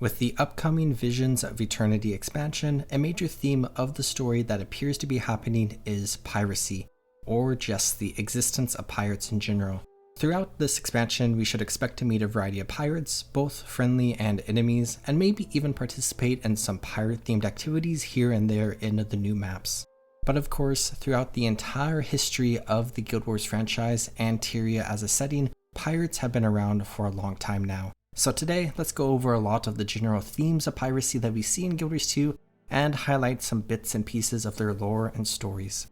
With the upcoming Visions of Eternity expansion, a major theme of the story that appears to be happening is piracy, or just the existence of pirates in general. Throughout this expansion, we should expect to meet a variety of pirates, both friendly and enemies, and maybe even participate in some pirate-themed activities here and there in the new maps. But of course, throughout the entire history of the Guild Wars franchise and Tyria as a setting, pirates have been around for a long time now. So today, let's go over a lot of the general themes of piracy that we see in Guild Wars 2 and highlight some bits and pieces of their lore and stories.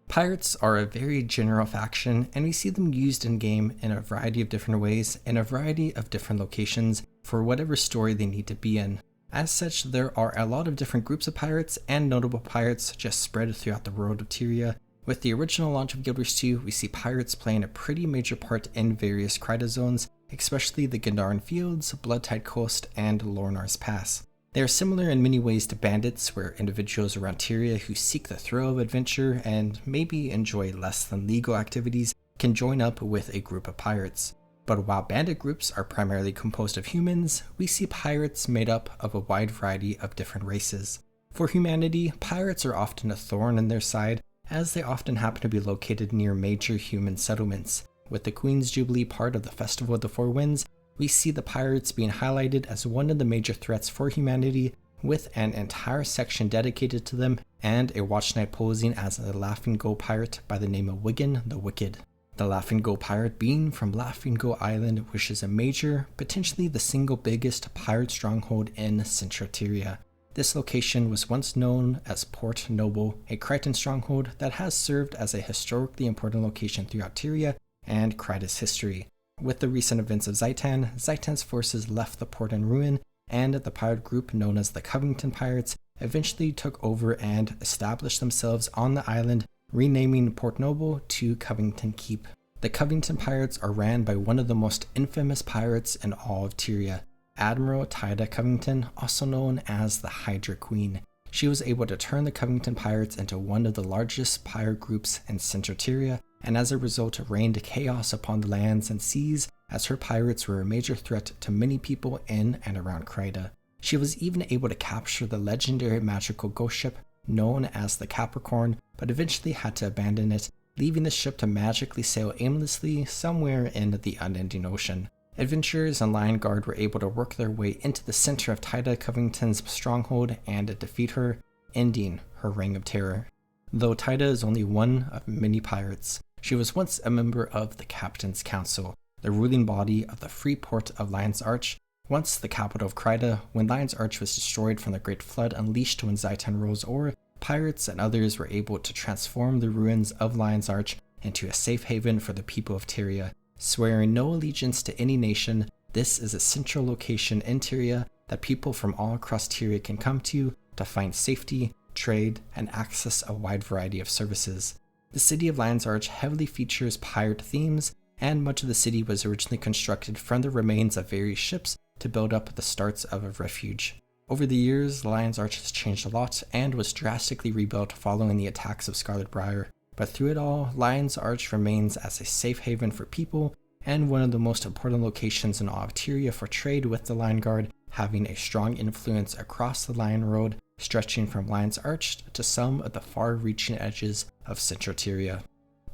Pirates are a very general faction, and we see them used in-game in a variety of different ways, in a variety of different locations, for whatever story they need to be in. As such, there are a lot of different groups of pirates and notable pirates just spread throughout the world of Tyria. With the original launch of Guild Wars 2, we see pirates playing a pretty major part in various Kryta zones, especially the Gandharan Fields, Bloodtide Coast, and Lornar's Pass. They are similar in many ways to bandits, where individuals around Tyria who seek the thrill of adventure and maybe enjoy less than legal activities can join up with a group of pirates. But while bandit groups are primarily composed of humans, we see pirates made up of a wide variety of different races. For humanity, pirates are often a thorn in their side, as they often happen to be located near major human settlements. With the Queen's Jubilee part of the Festival of the Four Winds, we see the pirates being highlighted as one of the major threats for humanity, with an entire section dedicated to them and a watch knight posing as a Laughing Go pirate by the name of Wigan the Wicked. The Laughing Go pirate being from Laughing Go Island, which is a major, potentially the single biggest pirate stronghold in Central Tyria. This location was once known as Port Noble, a Crichton stronghold that has served as a historically important location throughout Tyria and Kryta's history. With the recent events of Zhaitan, Zhaitan's forces left the port in ruin, and the pirate group known as the Covington Pirates eventually took over and established themselves on the island, renaming Port Noble to Covington Keep. The Covington Pirates are ran by one of the most infamous pirates in all of Tyria, Admiral Tyria Covington, also known as the Hydra Queen. She was able to turn the Covington Pirates into one of the largest pirate groups in Central Tyria, and as a result rained chaos upon the lands and seas, as her pirates were a major threat to many people in and around Kryta. She was even able to capture the legendary magical ghost ship known as the Capricorn, but eventually had to abandon it, leaving the ship to magically sail aimlessly somewhere in the unending ocean. Adventurers and Lion Guard were able to work their way into the center of Tyria Covington's stronghold and defeat her, ending her reign of terror. Though Tyria is only one of many pirates, she was once a member of the Captain's Council, the ruling body of the free port of Lion's Arch, once the capital of Kryta. When Lion's Arch was destroyed from the Great Flood unleashed when Zhaitan rose o'er, pirates and others were able to transform the ruins of Lion's Arch into a safe haven for the people of Tyria. Swearing no allegiance to any nation, this is a central location in Tyria that people from all across Tyria can come to find safety, trade, and access a wide variety of services. The city of Lion's Arch heavily features pirate themes, and much of the city was originally constructed from the remains of various ships to build up the starts of a refuge. Over the years, Lion's Arch has changed a lot and was drastically rebuilt following the attacks of Scarlet Briar. But through it all, Lion's Arch remains as a safe haven for people and one of the most important locations in all of Tyria for trade, with the Lion Guard having a strong influence across the Lion Road, stretching from Lion's Arch to some of the far-reaching edges of Central Tyria.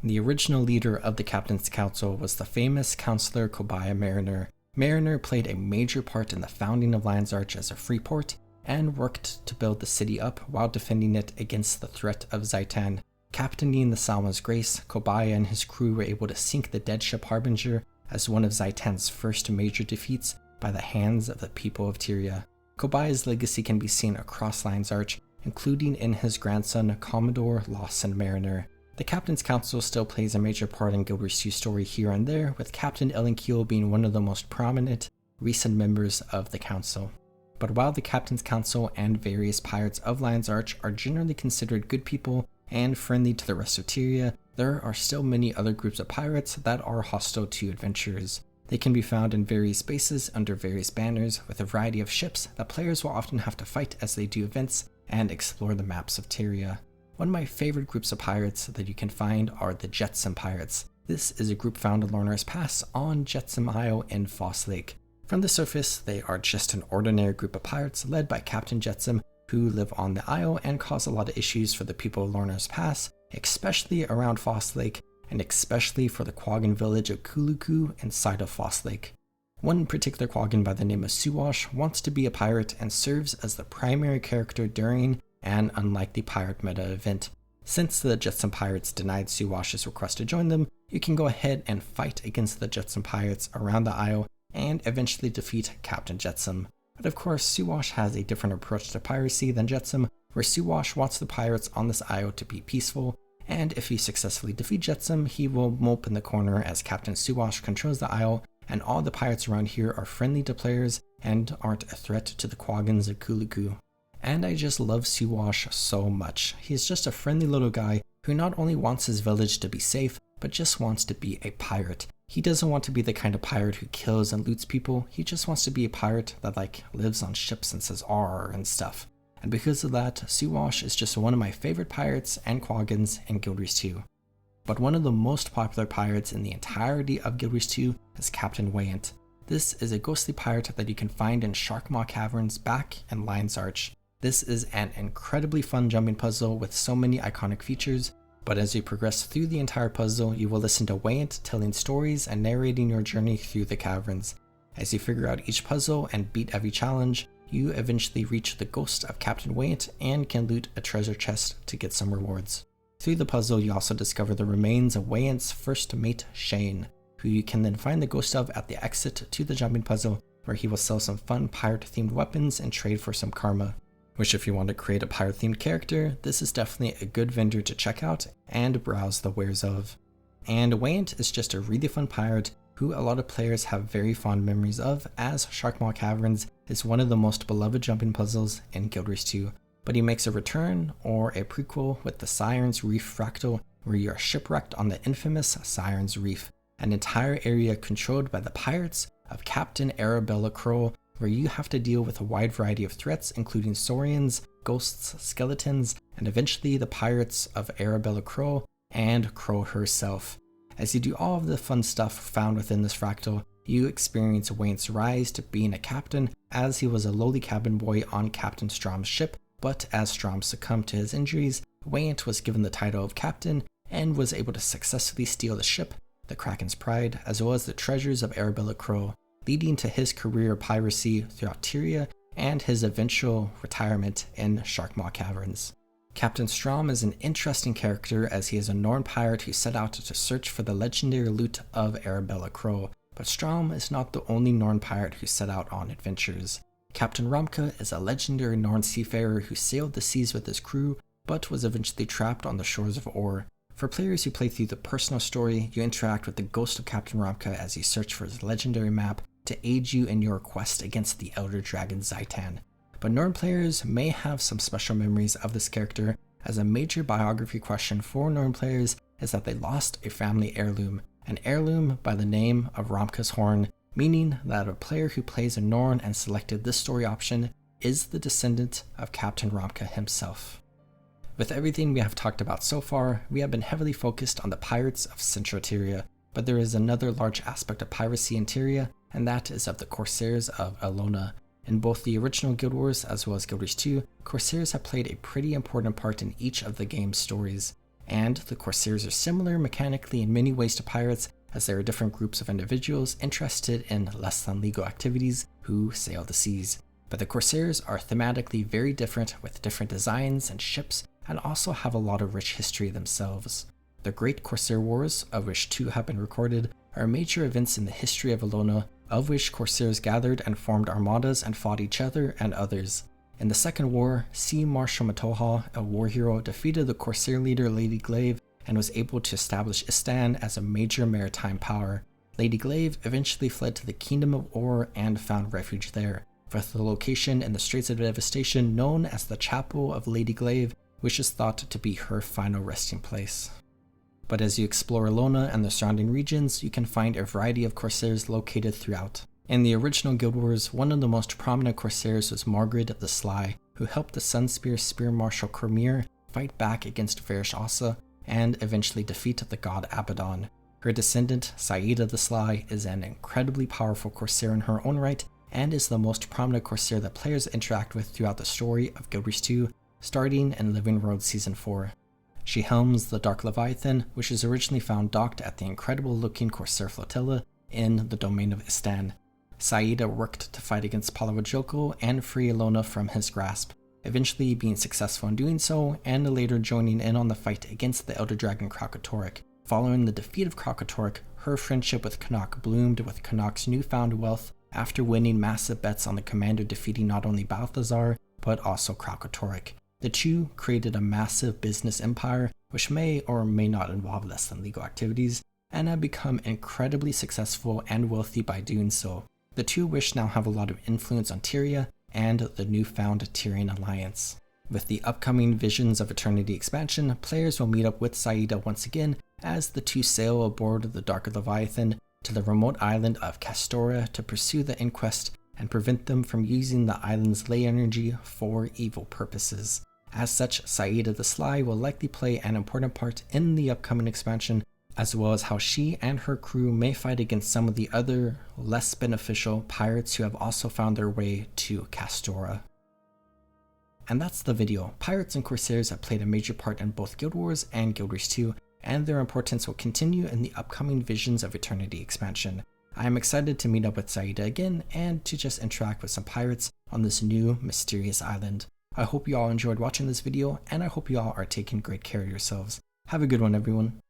The original leader of the Captain's Council was the famous Councillor Cobiah Mariner. Mariner played a major part in the founding of Lion's Arch as a free port, and worked to build the city up while defending it against the threat of Zhaitan. Captaining the Salma's Grace, Cobiah and his crew were able to sink the dead ship Harbinger as one of Zhaitan's first major defeats by the hands of the people of Tyria. Cobiah's legacy can be seen across Lion's Arch, including in his grandson Commodore Lawson Mariner. The Captain's Council still plays a major part in Guild Wars 2's story here and there, with Captain Ellenkeel being one of the most prominent recent members of the Council. But while the Captain's Council and various pirates of Lion's Arch are generally considered good people and friendly to the rest of Tyria, there are still many other groups of pirates that are hostile to adventurers. They can be found in various bases under various banners, with a variety of ships that players will often have to fight as they do events and explore the maps of Tyria. One of my favorite groups of pirates that you can find are the Jetsam Pirates. This is a group found in Lornar's Pass on Jetsam Isle in Foss Lake. From the surface, they are just an ordinary group of pirates led by Captain Jetsam, who live on the Isle and cause a lot of issues for the people of Lorna's Pass, especially around Foss Lake, and especially for the Quaggan village of Kuluku inside of Foss Lake. One particular Quaggan by the name of Suwash wants to be a pirate and serves as the primary character during an unlikely pirate meta event. Since the Jetsam Pirates denied Suwash's request to join them, you can go ahead and fight against the Jetsam Pirates around the Isle and eventually defeat Captain Jetsam. But of course, Suwash has a different approach to piracy than Jetsam, where Suwash wants the pirates on this Isle to be peaceful, and if you successfully defeat Jetsam, he will mope in the corner as Captain Suwash controls the Isle, and all the pirates around here are friendly to players and aren't a threat to the Quaggans of Kuluku. And I just love Suwash so much. He's just a friendly little guy who not only wants his village to be safe, but just wants to be a pirate. He doesn't want to be the kind of pirate who kills and loots people, he just wants to be a pirate that lives on ships and says "arr" and stuff. And because of that, Suwash is just one of my favorite pirates and Quaggans in Guild Wars 2. But one of the most popular pirates in the entirety of Guild Wars 2 is Captain Wayant. This is a ghostly pirate that you can find in Sharkmaw Caverns back in Lion's Arch. This is an incredibly fun jumping puzzle with so many iconic features, but as you progress through the entire puzzle, you will listen to Wayant telling stories and narrating your journey through the caverns. As you figure out each puzzle and beat every challenge, you eventually reach the ghost of Captain Wayant and can loot a treasure chest to get some rewards. Through the puzzle, you also discover the remains of Wayant's first mate, Shane, who you can then find the ghost of at the exit to the jumping puzzle, where he will sell some fun pirate-themed weapons and trade for some karma. Which, if you want to create a pirate-themed character, this is definitely a good vendor to check out and browse the wares of. And Wayant is just a really fun pirate who a lot of players have very fond memories of, as Sharkmaw Caverns is one of the most beloved jumping puzzles in Guild Wars 2. But he makes a return, or a prequel, with the Siren's Reef fractal, where you are shipwrecked on the infamous Siren's Reef, an entire area controlled by the pirates of Captain Arabella Crow, where you have to deal with a wide variety of threats, including saurians, ghosts, skeletons, and eventually the pirates of Arabella Crow and Crow herself. As you do all of the fun stuff found within this fractal, you experience Wayne's rise to being a captain, as he was a lowly cabin boy on Captain Strom's ship, but as Strom succumbed to his injuries, Wayne was given the title of captain and was able to successfully steal the ship, the Kraken's Pride, as well as the treasures of Arabella Crow, leading to his career of piracy throughout Tyria and his eventual retirement in Sharkmaw Caverns. Captain Strom is an interesting character, as he is a Norn pirate who set out to search for the legendary loot of Arabella Crow, but Strom is not the only Norn pirate who set out on adventures. Captain Ramka is a legendary Norn seafarer who sailed the seas with his crew, but was eventually trapped on the shores of Or. For players who play through the personal story, you interact with the ghost of Captain Ramka as you search for his legendary map to aid you in your quest against the Elder Dragon Zaitan. But Norn players may have some special memories of this character, as a major biography question for Norn players is that they lost a family heirloom, an heirloom by the name of Ramka's Horn, meaning that a player who plays a Norn and selected this story option is the descendant of Captain Ramka himself. With everything we have talked about so far, we have been heavily focused on the pirates of Central Tyria, but there is another large aspect of piracy in Tyria, and that is of the Corsairs of Elona. In both the original Guild Wars as well as Guild Wars 2, Corsairs have played a pretty important part in each of the game's stories, and the Corsairs are similar mechanically in many ways to pirates, as they are different groups of individuals interested in less than legal activities who sail the seas. But the Corsairs are thematically very different, with different designs and ships, and also have a lot of rich history themselves. The Great Corsair Wars, of which 2 have been recorded, are major events in the history of Elona, of which Corsairs gathered and formed armadas and fought each other and others. In the Second War, Sea Marshal Matoha, a war hero, defeated the Corsair leader Lady Glaive and was able to establish Istan as a major maritime power. Lady Glaive eventually fled to the Kingdom of Or and found refuge there, with the location in the Straits of Devastation known as the Chapel of Lady Glaive, which is thought to be her final resting place. But as you explore Elona and the surrounding regions, you can find a variety of Corsairs located throughout. In the original Guild Wars, one of the most prominent Corsairs was Margaret the Sly, who helped the Sunspear Spear Marshal Cormier fight back against Varish Asa and eventually defeat the god Abaddon. Her descendant, Saida the Sly, is an incredibly powerful Corsair in her own right, and is the most prominent Corsair that players interact with throughout the story of Guild Wars 2, starting in Living World Season 4. She helms the Dark Leviathan, which is originally found docked at the incredible looking Corsair flotilla in the domain of Istan. Saida worked to fight against Palawajoko and free Ilona from his grasp, eventually being successful in doing so, and later joining in on the fight against the Elder Dragon Kralkatorrik. Following the defeat of Kralkatorrik, her friendship with Connacht bloomed with Connacht's newfound wealth after winning massive bets on the commander defeating not only Balthazar, but also Kralkatorrik. The two created a massive business empire, which may or may not involve less than legal activities, and have become incredibly successful and wealthy by doing so. The two wish now have a lot of influence on Tyria and the newfound Tyrian alliance. With the upcoming Visions of Eternity expansion, players will meet up with Saida once again as the two sail aboard the Dark Leviathan to the remote island of Castora to pursue the Inquest and prevent them from using the island's ley energy for evil purposes. As such, Saida the Sly will likely play an important part in the upcoming expansion, as well as how she and her crew may fight against some of the other, less beneficial pirates who have also found their way to Castora. And that's the video. Pirates and Corsairs have played a major part in both Guild Wars and Guild Wars 2, and their importance will continue in the upcoming Visions of Eternity expansion. I am excited to meet up with Saida again and to just interact with some pirates on this new mysterious island. I hope you all enjoyed watching this video, and I hope you all are taking great care of yourselves. Have a good one, everyone.